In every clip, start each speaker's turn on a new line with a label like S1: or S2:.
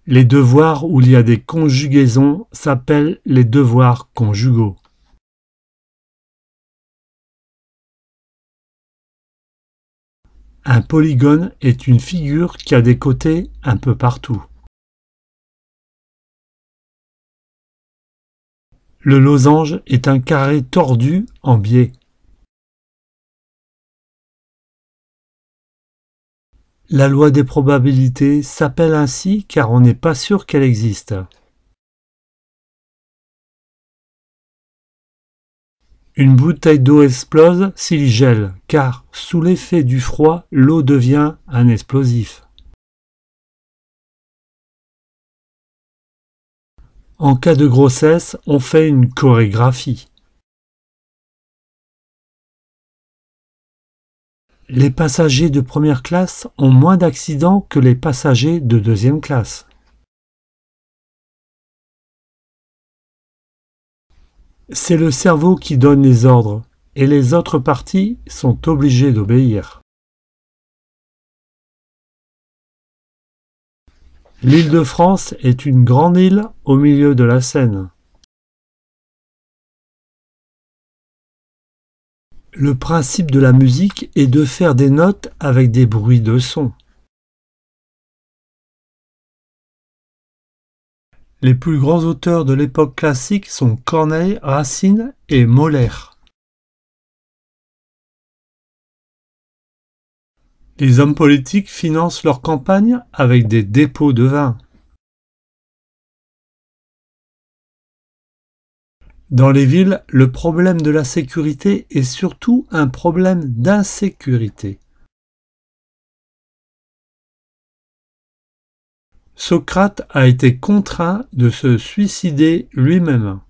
S1: Les devoirs où il y a des conjugaisons s'appellent les devoirs conjugaux. Un polygone est une figure qui a des côtés un peu partout. Le losange est un carré tordu en biais. La loi des probabilités s'appelle ainsi car on n'est pas sûr qu'elle existe. Une bouteille d'eau explose s'il gèle, car sous l'effet du froid, l'eau devient un explosif. En cas de grossesse, on fait une chorégraphie. Les passagers de première classe ont moins d'accidents que les passagers de deuxième classe. C'est le cerveau qui donne les ordres, et les autres parties sont obligées d'obéir. L'Île-de-France est une grande île au milieu de la Seine. Le principe de la musique est de faire des notes avec des bruits de son. Les plus grands auteurs de l'époque classique sont Corneille, Racine et Molaire. Les hommes politiques financent leur campagne avec des dépôts de vin. Dans les villes, le problème de la sécurité est surtout un problème d'insécurité. Socrate a été contraint de se suicider lui-même.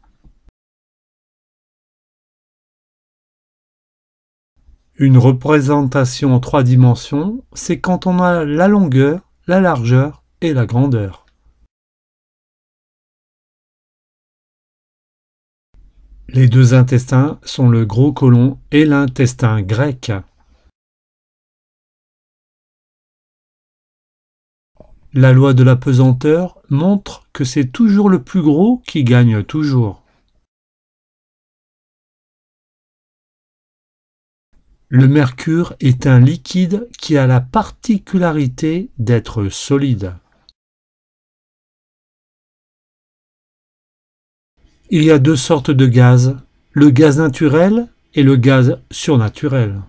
S1: Une représentation en 3 dimensions, c'est quand on a la longueur, la largeur et la grandeur. Les deux intestins sont le gros côlon et l'intestin grec. La loi de la pesanteur montre que c'est toujours le plus gros qui gagne toujours. Le mercure est un liquide qui a la particularité d'être solide. Il y a 2 sortes de gaz, le gaz naturel et le gaz surnaturel.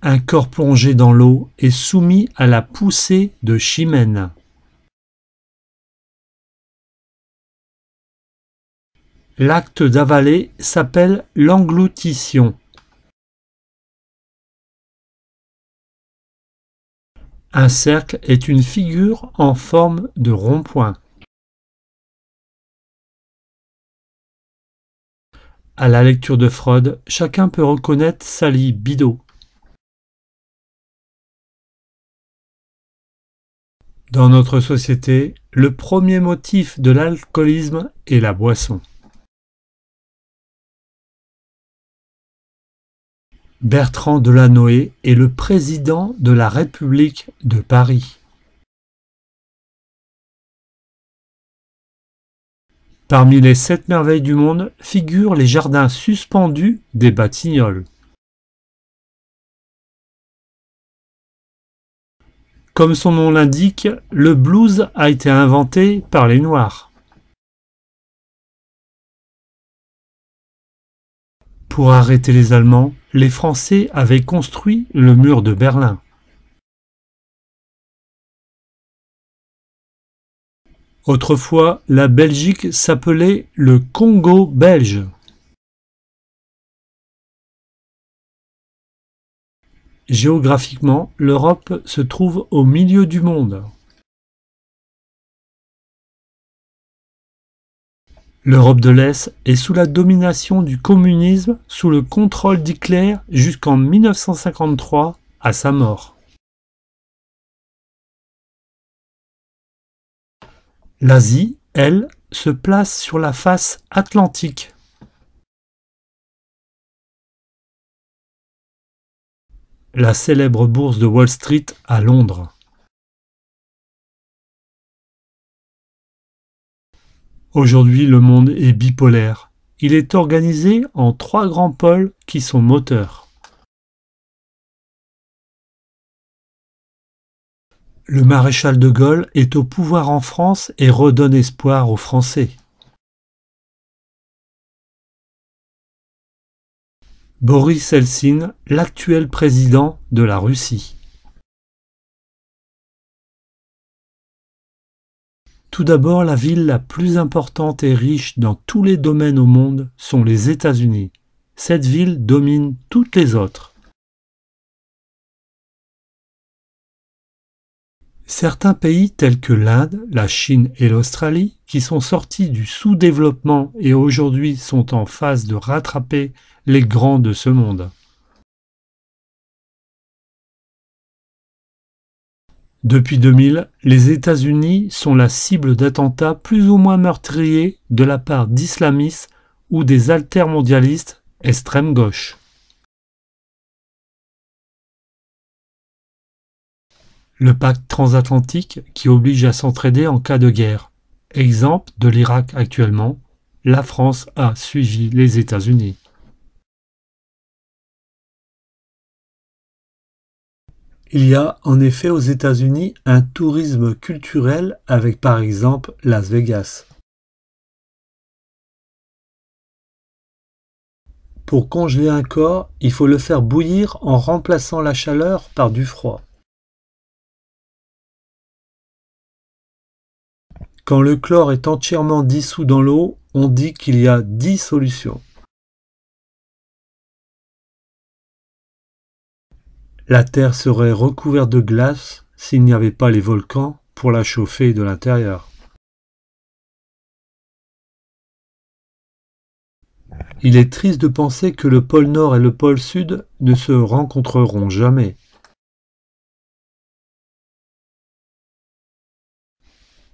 S1: Un corps plongé dans l'eau est soumis à la poussée de Chimène. L'acte d'avaler s'appelle l'engloutition. Un cercle est une figure en forme de rond-point. À la lecture de Freud, chacun peut reconnaître sa libido. Dans notre société, le premier motif de l'alcoolisme est la boisson. Bertrand Delanoë est le président de la République de Paris. Parmi les 7 merveilles du monde figurent les jardins suspendus des Batignolles. Comme son nom l'indique, le blues a été inventé par les Noirs. Pour arrêter les Allemands, les Français avaient construit le mur de Berlin. Autrefois, la Belgique s'appelait le Congo belge. Géographiquement, l'Europe se trouve au milieu du monde. L'Europe de l'Est est sous la domination du communisme sous le contrôle d'Hitler jusqu'en 1953 à sa mort. L'Asie, elle, se place sur la face atlantique. la célèbre bourse de Wall Street à Londres. Aujourd'hui, le monde est bipolaire. Il est organisé en 3 grands pôles qui sont moteurs. Le maréchal de Gaulle est au pouvoir en France et redonne espoir aux Français. Boris Eltsine, l'actuel président de la Russie. Tout d'abord, la ville la plus importante et riche dans tous les domaines au monde sont les États-Unis. Cette ville domine toutes les autres. Certains pays tels que l'Inde, la Chine et l'Australie, qui sont sortis du sous-développement et aujourd'hui sont en phase de rattraper les grands de ce monde. Depuis 2000, les États-Unis sont la cible d'attentats plus ou moins meurtriers de la part d'islamistes ou des altermondialistes extrême gauche. Le pacte transatlantique qui oblige à s'entraider en cas de guerre. Exemple de l'Irak actuellement, la France a suivi les États-Unis. Il y a en effet aux États-Unis un tourisme culturel avec par exemple Las Vegas. Pour congeler un corps, il faut le faire bouillir en remplaçant la chaleur par du froid. Quand le chlore est entièrement dissous dans l'eau, on dit qu'il y a 10 solutions. La Terre serait recouverte de glace s'il n'y avait pas les volcans pour la chauffer de l'intérieur. Il est triste de penser que le pôle Nord et le pôle Sud ne se rencontreront jamais.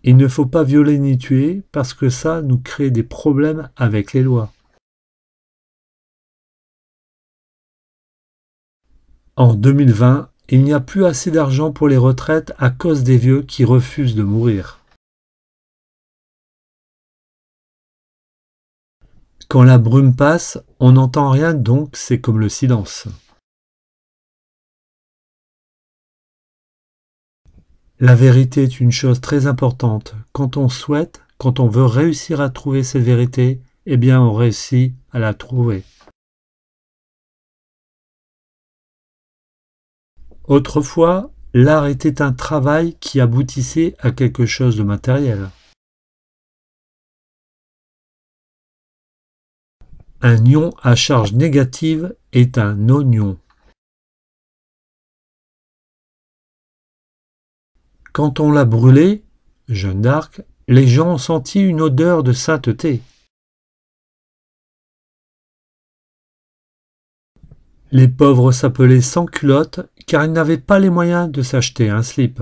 S1: Il ne faut pas violer ni tuer parce que ça nous crée des problèmes avec les lois. En 2020, il n'y a plus assez d'argent pour les retraites à cause des vieux qui refusent de mourir. Quand la brume passe, on n'entend rien donc c'est comme le silence. La vérité est une chose très importante. Quand on veut réussir à trouver cette vérité, eh bien on réussit à la trouver. Autrefois, l'art était un travail qui aboutissait à quelque chose de matériel. Un ion à charge négative est un onion. Quand on l'a brûlé, Jeanne d'Arc, les gens ont senti une odeur de sainteté. Les pauvres s'appelaient sans-culottes car ils n'avaient pas les moyens de s'acheter un slip.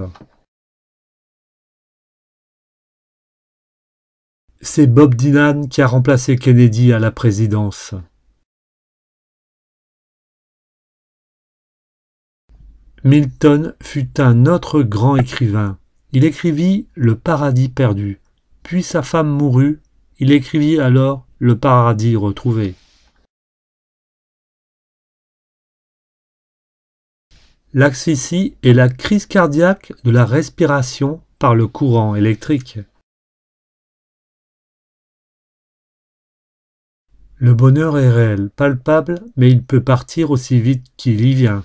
S1: C'est Bob Dylan qui a remplacé Kennedy à la présidence. Milton fut un autre grand écrivain. Il écrivit Le Paradis perdu. Puis sa femme mourut. Il écrivit alors Le Paradis retrouvé. L'asphyxie est la crise cardiaque de la respiration par le courant électrique. Le bonheur est réel, palpable, mais il peut partir aussi vite qu'il y vient.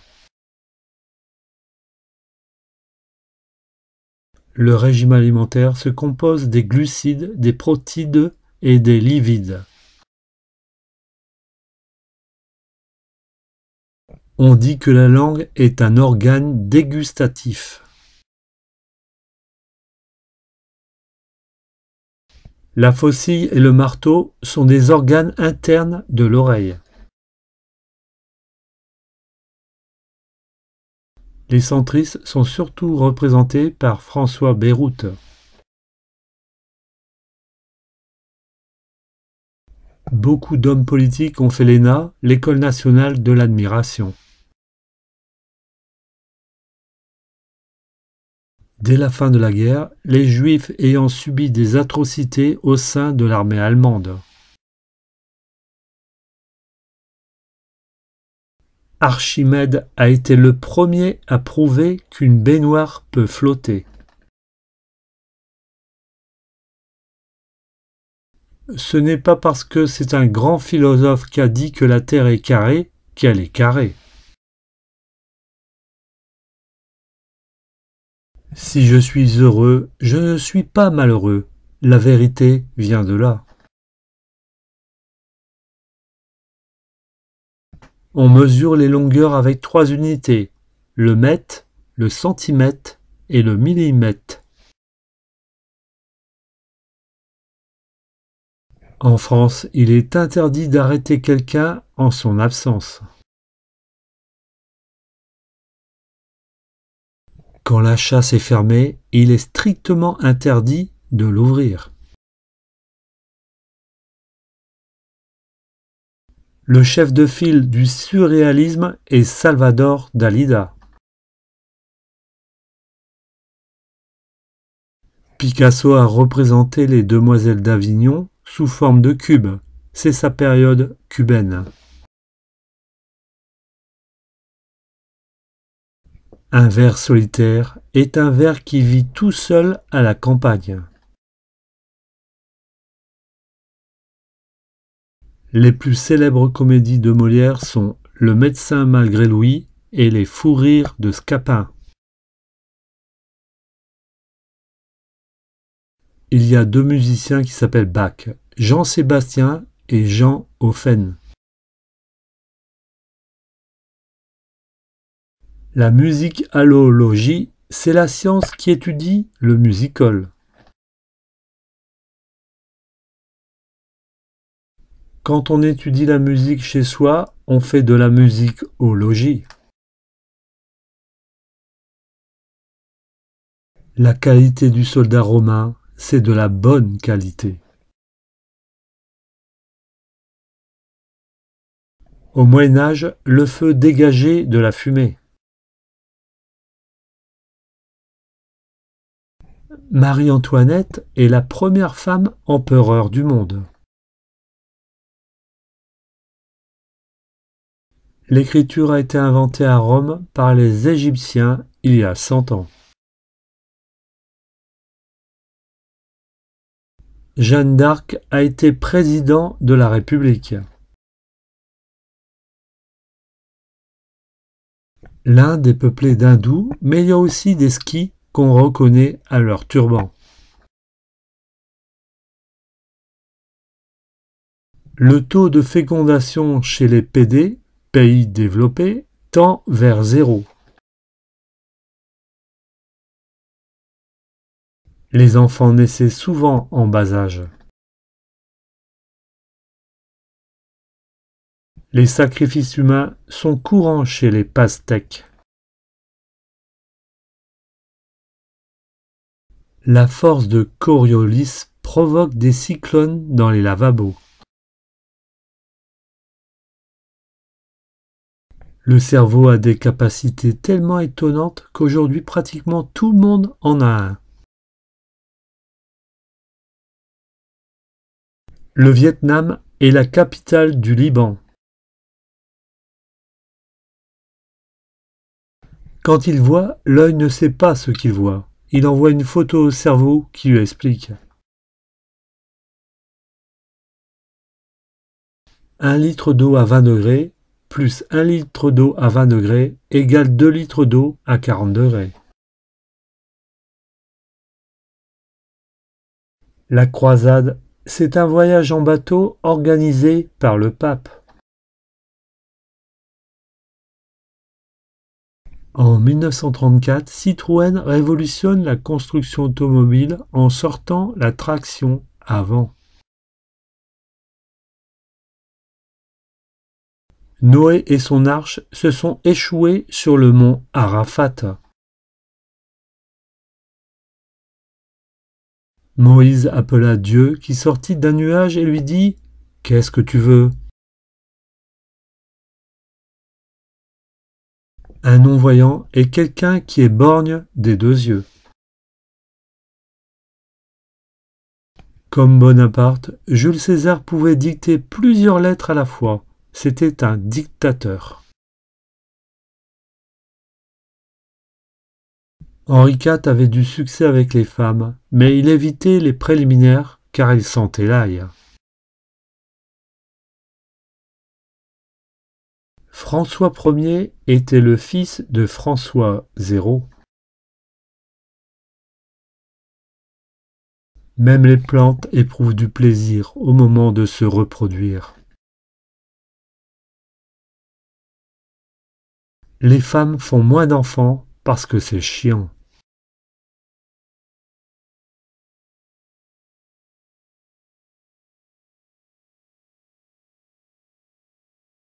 S1: Le régime alimentaire se compose des glucides, des protides et des lipides. On dit que la langue est un organe dégustatif. La faucille et le marteau sont des organes internes de l'oreille. Les centristes sont surtout représentés par François Bayrou. Beaucoup d'hommes politiques ont fait l'ENA, l'École nationale de l'admiration. Dès la fin de la guerre, les Juifs ayant subi des atrocités au sein de l'armée allemande. Archimède a été le premier à prouver qu'une baignoire peut flotter. Ce n'est pas parce que c'est un grand philosophe qui a dit que la Terre est carrée qu'elle est carrée. Si je suis heureux, je ne suis pas malheureux. La vérité vient de là. On mesure les longueurs avec 3 unités, le mètre, le centimètre et le millimètre. En France, il est interdit d'arrêter quelqu'un en son absence. Quand la chasse est fermée, il est strictement interdit de l'ouvrir. Le chef de file du surréalisme est Salvador Dalida. Picasso a représenté les demoiselles d'Avignon sous forme de cubes. C'est sa période cubaine. Un ver solitaire est un ver qui vit tout seul à la campagne. Les plus célèbres comédies de Molière sont Le médecin malgré Louis et Les fous rires de Scapin. Il y a 2 musiciens qui s'appellent Bach, Jean-Sébastien et Jean Offen. La musicalologie, c'est la science qui étudie le music-hall. Quand on étudie la musique chez soi, on fait de la musicologie. La qualité du soldat romain, c'est de la bonne qualité. Au Moyen Âge, le feu dégageait de la fumée. Marie-Antoinette est la première femme empereur du monde. L'écriture a été inventée à Rome par les Égyptiens il y a 100 ans. Jeanne d'Arc a été président de la République. L'Inde est peuplée d'hindous, mais il y a aussi des skis qu'on reconnaît à leur turban. Le taux de fécondation chez les PD, pays développés, tend vers 0. Les enfants naissaient souvent en bas âge. Les sacrifices humains sont courants chez les Pastèques. La force de Coriolis provoque des cyclones dans les lavabos. Le cerveau a des capacités tellement étonnantes qu'aujourd'hui pratiquement tout le monde en a un. Le Vietnam est la capitale du Liban. Quand il voit, l'œil ne sait pas ce qu'il voit. Il envoie une photo au cerveau qui lui explique. 1 litre d'eau à 20 degrés plus 1 litre d'eau à 20 degrés égale 2 litres d'eau à 40 degrés. La croisade, c'est un voyage en bateau organisé par le pape. En 1934, Citroën révolutionne la construction automobile en sortant la traction avant. Noé et son arche se sont échoués sur le mont Arafat. Moïse appela Dieu qui sortit d'un nuage et lui dit « Qu'est-ce que tu veux ?» Un non-voyant est quelqu'un qui est borgne des 2 yeux. Comme Bonaparte, Jules César pouvait dicter plusieurs lettres à la fois. C'était un dictateur. Henri IV avait du succès avec les femmes, mais il évitait les préliminaires car il sentait l'ail. François Ier était le fils de François Zéro. Même les plantes éprouvent du plaisir au moment de se reproduire. Les femmes font moins d'enfants parce que c'est chiant.